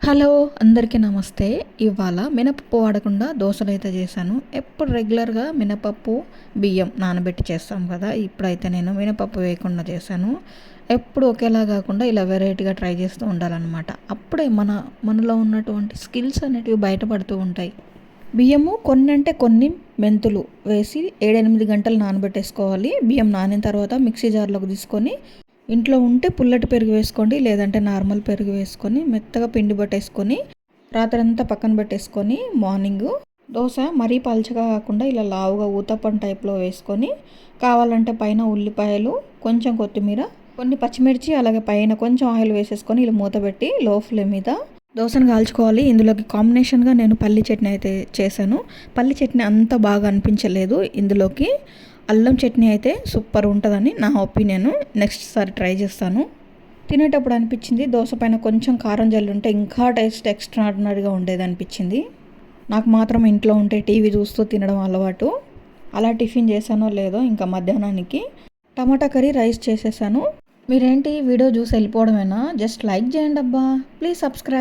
Hello! అందరికీ నమస్తే. ఇవాళ మినపప్పు వాడకుండా దోసలైతే చేశాను. ఎప్పుడు రెగ్యులర్‌గా మినపప్పు, బియ్యం నానబెట్టి చేస్తాం కదా! ఇప్పుడైతే నేను మినపప్పు వేయకుండా చేశాను. ఎప్పుడు ఒకేలా కాకుండా ఇలా వెరైటీగా ట్రై చేస్తూ ఉండాలనమాట. అప్పుడే మనలో ఉన్నటువంటి స్కిల్స్ అనేటివి బయటపడుతూ ఉంటాయి. బియ్యము కొన్నంటే కొన్ని మెంతులు వేసి 7, 8 గంటలు నానబెట్టేసుకోవాలి. బియ్యం నానిన తర్వాత మిక్సీ జార్‌లోకి తీసుకొని ఇంట్లో ఉంటే పుల్లటి పెరుగు వేసుకోండి, లేదంటే నార్మల్ పెరుగు వేసుకొని మెత్తగా పిండి పట్టేసుకొని రాత్రంతా పక్కన పెట్టేసుకొని మార్నింగు దోశ మరీ పల్చగా కాకుండా ఇలా లావుగా ఊతప్పం టైప్లో వేసుకొని కావాలంటే పైన ఉల్లిపాయలు, కొంచెం కొత్తిమీర, కొన్ని పచ్చిమిర్చి, అలాగే పైన కొంచెం ఆయిల్ వేసేసుకొని ఇలా మూత పెట్టి లో ఫ్లేమ్ మీద దోసను కాల్చుకోవాలి. ఇందులోకి కాంబినేషన్గా నేను పల్లి చట్నీ అయితే చేశాను. పల్లి చట్నీ అంత బాగా అనిపించలేదు. ఇందులోకి అల్లం చట్నీ అయితే సూపర్ ఉంటుందని నా ఒపీనియన్. నెక్స్ట్ సారి ట్రై చేస్తాను. తినేటప్పుడు అనిపించింది దోశ పైన కొంచెం కారం జల్లి ఉంటే ఇంకా టేస్ట్ ఎక్స్ట్రాడినరీగా ఉండేది అనిపించింది. నాకు మాత్రం ఇంట్లో ఉంటే టీవీ చూస్తూ తినడం అలవాటు. అలా టిఫిన్ చేశానో లేదో ఇంకా మధ్యాహ్నానికి టమాటా కర్రీ, రైస్ చేసేసాను. మీరేంటి వీడియో చూసి వెళ్ళిపోవడమేనా? జస్ట్ లైక్ చేయండి అబ్బా. Please subscribe.